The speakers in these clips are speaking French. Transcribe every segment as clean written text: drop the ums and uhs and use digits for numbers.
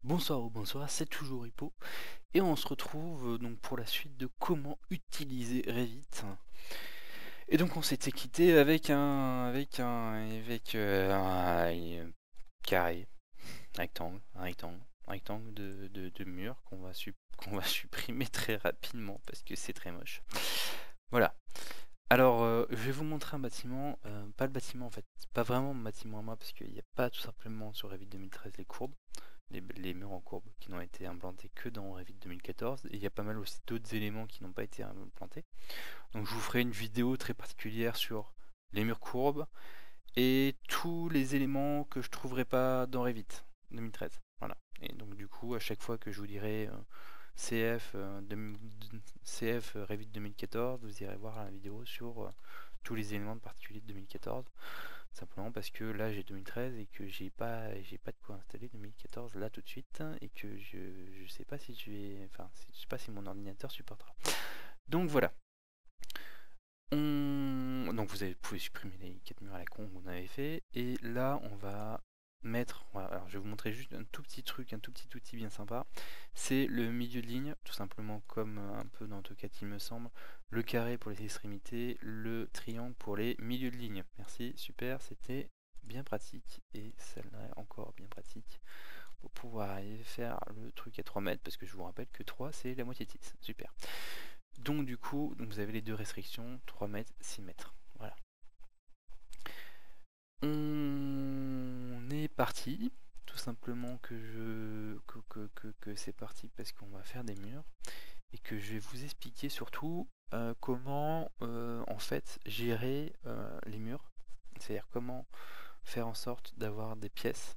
Bonsoir ou bonsoir, c'est toujours Hippo et on se retrouve donc pour la suite de comment utiliser Revit. Et donc on s'était quitté avec un carré, un rectangle de mur qu'on va supprimer très rapidement parce que c'est très moche. Voilà. Alors je vais vous montrer un bâtiment, pas le bâtiment en fait, c'est pas vraiment mon bâtiment à moi parce qu'il n'y a pas tout simplement sur Revit 2013 les courbes. Les murs en courbe qui n'ont été implantés que dans Revit 2014 et il y a pas mal aussi d'autres éléments qui n'ont pas été implantés. Donc je vous ferai une vidéo très particulière sur les murs courbes et tous les éléments que je trouverai pas dans Revit 2013. Voilà. Et donc du coup à chaque fois que je vous dirai CF Revit 2014, vous irez voir la vidéo sur tous les éléments de particulier de 2014. Simplement parce que là j'ai 2013 et que j'ai pas de quoi installer 2014 là tout de suite et que je sais pas si je vais. Enfin je sais pas si mon ordinateur supportera. Donc voilà. Donc vous pouvez supprimer les 4 murs à la con qu'on avait fait. Et là on va mettre. Voilà, alors je vais vous montrer juste un tout petit truc, un tout petit outil bien sympa. C'est le milieu de ligne, tout simplement comme un peu dans AutoCAD il me semble. Le carré pour les extrémités, le triangle pour les milieux de ligne. Merci, super, c'était bien pratique. Et celle-là encore bien pratique pour pouvoir aller faire le truc à 3 mètres. Parce que je vous rappelle que 3 c'est la moitié de 6. Super. Donc du coup, vous avez les deux restrictions, 3 mètres, 6 mètres. Voilà. On est parti. Tout simplement que c'est parti parce qu'on va faire des murs et que je vais vous expliquer surtout comment en fait gérer les murs. C'est-à-dire comment faire en sorte d'avoir des pièces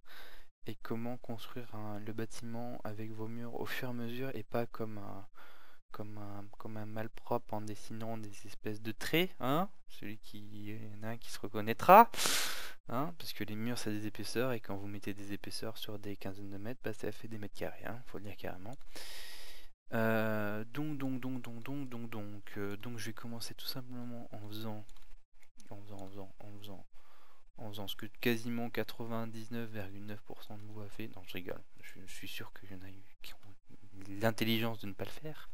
et comment construire le bâtiment avec vos murs au fur et à mesure et pas comme un malpropre en dessinant des espèces de traits, hein. Il y en a un qui se reconnaîtra, hein, parce que les murs ça a des épaisseurs et quand vous mettez des épaisseurs sur des quinzaines de mètres, bah, ça fait des mètres carrés, hein, faut le dire carrément. Donc, je vais commencer tout simplement en faisant ce que quasiment 99,9% de vous a fait. Non, je rigole. Je suis sûr qu'il y en a eu qui ont l'intelligence de ne pas le faire.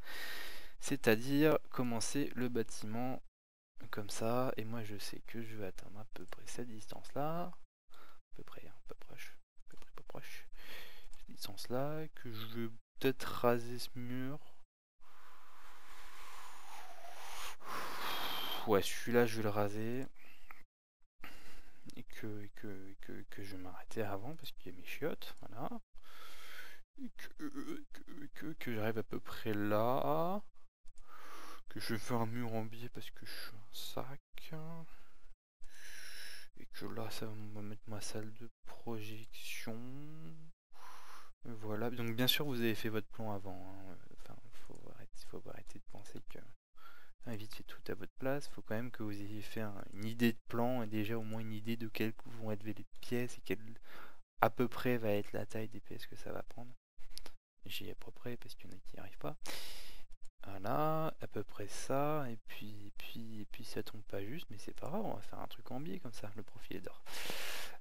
C'est-à-dire commencer le bâtiment comme ça. Et moi, je sais que je vais atteindre à peu près cette distance-là. À peu près, hein, pas proche. À peu près pas proche. Cette distance-là. Que je vais peut-être raser ce mur. Ouais, celui-là, je vais le raser. Et que je vais m'arrêter avant parce qu'il y a mes chiottes. Voilà. Et que j'arrive à peu près là. Que je vais faire un mur en biais parce que je suis un sac. Et que là, ça va mettre ma salle de projection. Voilà. Donc bien sûr, vous avez fait votre plan avant, hein. Enfin, faut arrêter de penser que vite fait tout à votre place. Faut quand même que vous ayez fait une idée de plan et déjà au moins une idée de quelles vont être les pièces et quelle à peu près va être la taille des pièces que ça va prendre. J'ai à peu près parce qu'il y en a qui n'y arrivent pas. Voilà, à peu près ça, et puis ça tombe pas juste, mais c'est pas grave, on va faire un truc en biais comme ça, le profil est d'or.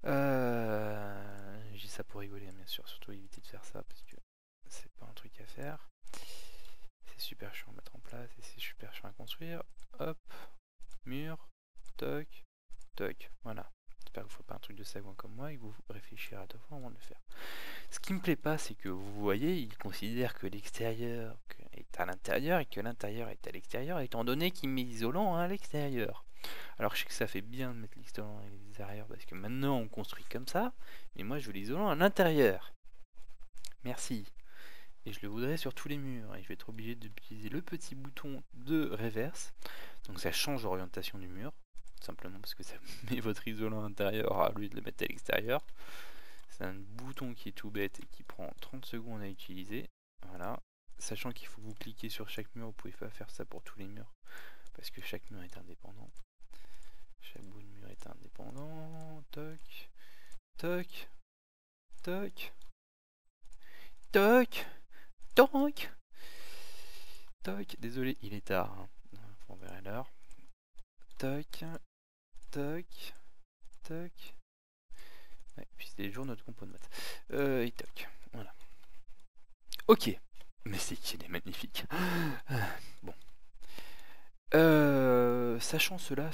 Je dis ça pour rigoler, bien sûr, surtout éviter de faire ça parce que c'est pas un truc à faire. C'est super chiant à mettre en place et c'est super chiant à construire. Hop, mur, toc, toc, voilà. J'espère que vous ne faites pas un truc de sagouin comme moi et que vous réfléchirez à deux fois avant de le faire. Ce qui me plaît pas, c'est que vous voyez, il considère que l'extérieur est à l'intérieur et que l'intérieur est à l'extérieur, étant donné qu'il met l'isolant à l'extérieur. Alors je sais que ça fait bien de mettre l'isolant à l'extérieur parce que maintenant on construit comme ça, mais moi je veux l'isolant à l'intérieur. Merci. Et je le voudrais sur tous les murs. Et je vais être obligé d'utiliser le petit bouton de reverse. Donc ça change l'orientation du mur, simplement parce que ça met votre isolant à l'intérieur à lui de le mettre à l'extérieur. C'est un bouton qui est tout bête et qui prend 30 secondes à utiliser. Voilà. Sachant qu'il faut que vous cliquez sur chaque mur, vous pouvez pas faire ça pour tous les murs. Parce que chaque mur est indépendant. Chaque bout de mur est indépendant. Toc, toc, toc, toc, toc, toc. Désolé, il est tard, hein. On verra l'heure. Toc, toc, toc. Ouais, puis c'est les jours de notre compo de maths. Et toc. Voilà. Ok, mais c'est qu'il est magnifique. Bon. Sachant cela,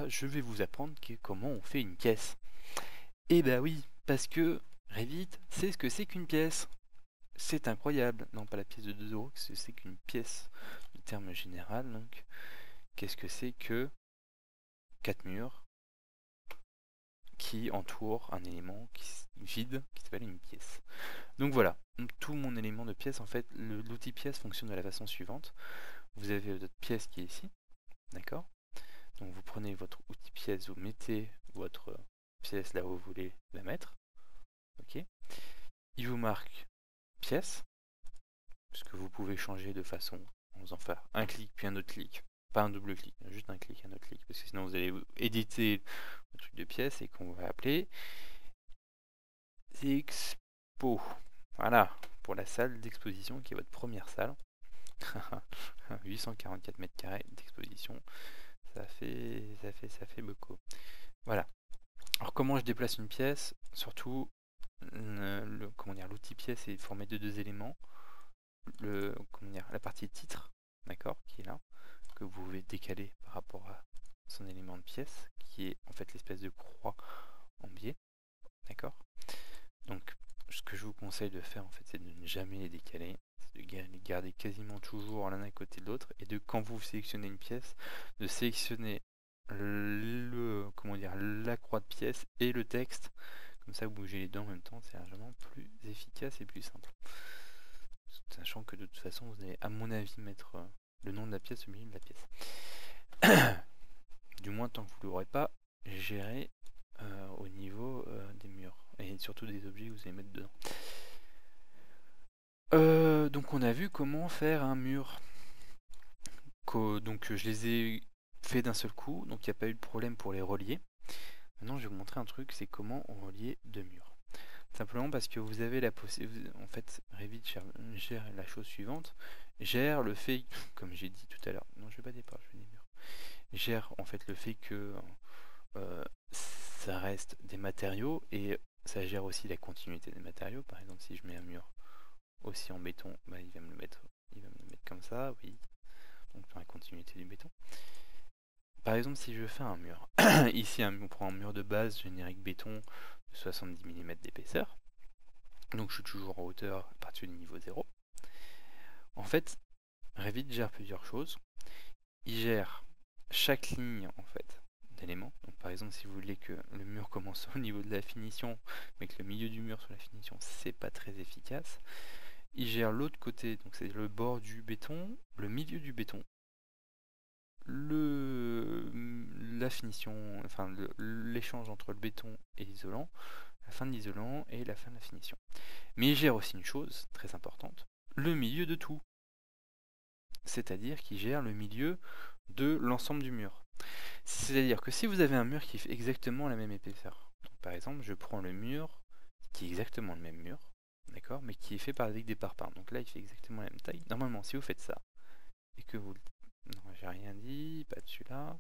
je vais vous apprendre comment on fait une pièce. Eh bah oui, parce que Revit, c'est ce que c'est qu'une pièce. C'est incroyable. Non, pas la pièce de 2 euros, c'est qu'une pièce du terme général. Donc, qu'est-ce que c'est que 4 murs qui entourent un élément vide qui s'appelle une pièce. Donc voilà, tout mon élément de pièce, en fait, l'outil pièce fonctionne de la façon suivante. Vous avez votre pièce qui est ici, d'accord? Donc vous prenez votre outil pièce, vous mettez votre pièce là où vous voulez la mettre, ok? Il vous marque pièce, puisque vous pouvez changer de façon en faisant faire un clic puis un autre clic, pas un double clic, juste un clic, un autre clic, parce que sinon vous allez éditer le truc de pièce et qu'on va appeler Expo. Voilà, pour la salle d'exposition qui est votre première salle. 844 mètres carrés d'exposition, ça fait beaucoup. Voilà. Alors comment je déplace une pièce? Surtout, l'outil pièce est formé de 2 éléments. La partie titre, d'accord, qui est là, que vous pouvez décaler par rapport à son élément de pièce, qui est en fait l'espèce de croix en biais, d'accord. Donc, ce que je vous conseille de faire, en fait, c'est de ne jamais les décaler, c'est de les garder quasiment toujours l'un à côté de l'autre, et de, quand vous sélectionnez une pièce, de sélectionner la croix de pièce et le texte, comme ça vous bougez les deux en même temps, c'est largement plus efficace et plus simple. Sachant que de toute façon, vous allez, à mon avis, mettre le nom de la pièce au milieu de la pièce. Du moins, tant que vous ne l'aurez pas géré au niveau des murs, et surtout des objets que vous allez mettre dedans. Donc on a vu comment faire un mur. Donc je les ai fait d'un seul coup, donc il n'y a pas eu de problème pour les relier. Maintenant je vais vous montrer un truc, c'est comment on relier 2 murs. Simplement parce que vous avez la possibilité, en fait Revit gère la chose suivante, gère le fait, comme j'ai dit tout à l'heure, non je vais pas des parts, je vais des murs, gère en fait le fait que ça reste des matériaux et ça gère aussi la continuité des matériaux. Par exemple si je mets un mur aussi en béton, bah, il va me le mettre comme ça, oui, donc dans la continuité du béton. Par exemple, si je fais un mur, ici on prend un mur de base générique béton de 70 mm d'épaisseur, donc je suis toujours en hauteur à partir du niveau 0. En fait, Revit gère plusieurs choses. Il gère chaque ligne en fait d'éléments. Donc par exemple, si vous voulez que le mur commence au niveau de la finition, mais que le milieu du mur sur la finition, c'est pas très efficace. Il gère l'autre côté, donc c'est le bord du béton, le milieu du béton, la finition, enfin l'échange entre le béton et l'isolant, la fin de l'isolant et la fin de la finition. Mais il gère aussi une chose très importante, le milieu de tout. C'est-à-dire qu'il gère le milieu de l'ensemble du mur. C'est-à-dire que si vous avez un mur qui fait exactement la même épaisseur, donc par exemple je prends le mur qui est exactement le même mur, d'accord, mais qui est fait avec des parpaings, donc là il fait exactement la même taille. Normalement si vous faites ça, et que vous... Non, j'ai rien dit, pas de celui-là.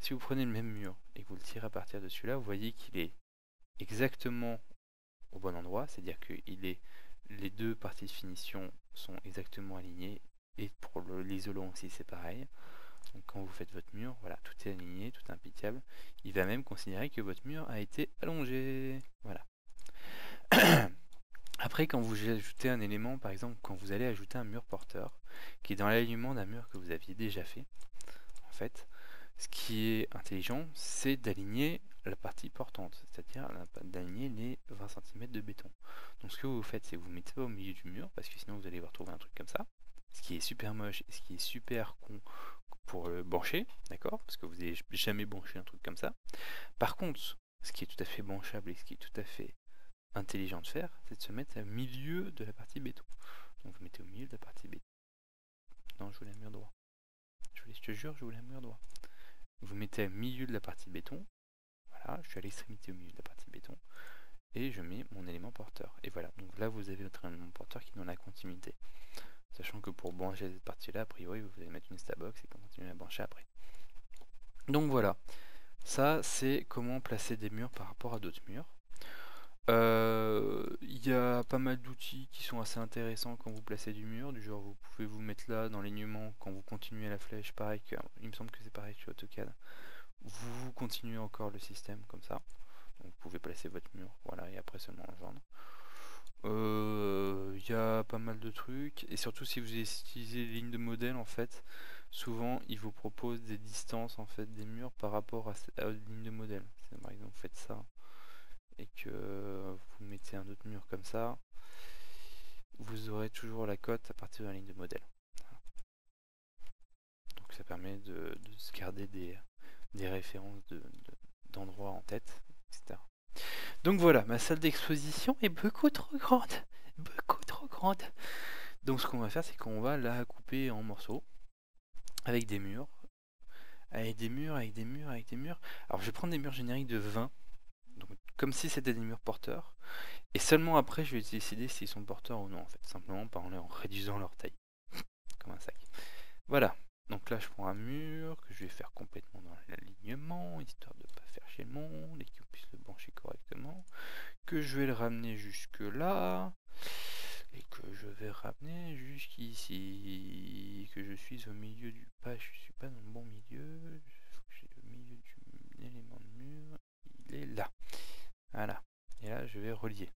Si vous prenez le même mur et que vous le tirez à partir de celui-là, vous voyez qu'il est exactement au bon endroit, c'est-à-dire que les deux parties de finition sont exactement alignées, et pour l'isolant aussi c'est pareil. Donc quand vous faites votre mur, voilà, tout est aligné, tout est impeccable. Il va même considérer que votre mur a été allongé. Voilà. Après, quand vous ajoutez un élément, par exemple, quand vous allez ajouter un mur porteur, qui est dans l'alignement d'un mur que vous aviez déjà fait, en fait, ce qui est intelligent, c'est d'aligner la partie portante, c'est-à-dire d'aligner les 20 cm de béton. Donc ce que vous faites, c'est que vous mettez pas au milieu du mur, parce que sinon vous allez vous retrouver un truc comme ça, ce qui est super moche et ce qui est super con pour le brancher, d'accord, parce que vous n'avez jamais branché un truc comme ça. Par contre, ce qui est tout à fait branchable et ce qui est tout à fait intelligent de faire, c'est de se mettre au milieu de la partie béton. Donc vous mettez au milieu de la partie béton. Non, je voulais un mur droit. Je te jure, je voulais un mur droit. Vous mettez au milieu de la partie béton. Voilà, je suis à l'extrémité au milieu de la partie béton. Et je mets mon élément porteur. Et voilà, donc là vous avez votre élément porteur qui est dans la continuité. Sachant que pour brancher cette partie-là, a priori, vous allez mettre une Stabox et continuer à brancher après. Donc voilà, ça c'est comment placer des murs par rapport à d'autres murs. Il y a pas mal d'outils qui sont assez intéressants quand vous placez du mur, du genre vous pouvez vous mettre là dans l'alignement quand vous continuez la flèche, pareil que, il me semble que c'est pareil que AutoCAD. Vous continuez encore le système comme ça, donc vous pouvez placer votre mur, voilà, et après seulement rejoindre. Il y a pas mal de trucs, et surtout si vous utilisez les lignes de modèle, en fait, souvent ils vous proposent des distances en fait des murs par rapport à une ligne de modèle. Par exemple, vous faites ça et que vous mettez un autre mur comme ça, vous aurez toujours la cote à partir de la ligne de modèle. Voilà. Donc ça permet de se garder des références d'endroits en tête, etc. Donc voilà, ma salle d'exposition est beaucoup trop grande. Beaucoup trop grande. Donc ce qu'on va faire, c'est qu'on va la couper en morceaux, avec des murs, avec des murs, avec des murs, avec des murs. Alors je vais prendre des murs génériques de 20, donc, comme si c'était des murs porteurs. Et seulement après, je vais décider s'ils sont porteurs ou non, en fait. Simplement en réduisant leur taille. Comme un sac. Voilà. Donc là, je prends un mur que je vais faire complètement dans l'alignement, histoire de ne pas faire chier le monde et qu'on puisse le brancher correctement. Que je vais le ramener jusque là. Et que je vais ramener jusqu'ici. Que je suis au milieu du pas. Je suis pas dans le bon milieu. Faut que j'ai au milieu du élément de mur. Il est là. Voilà. Et là, je vais relier.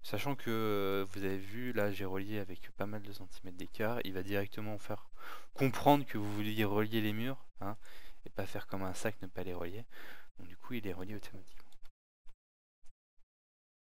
Sachant que vous avez vu, là, j'ai relié avec pas mal de centimètres d'écart. Il va directement faire comprendre que vous vouliez relier les murs, hein, et pas faire comme un sac, ne pas les relier. Donc du coup, il est relié automatiquement.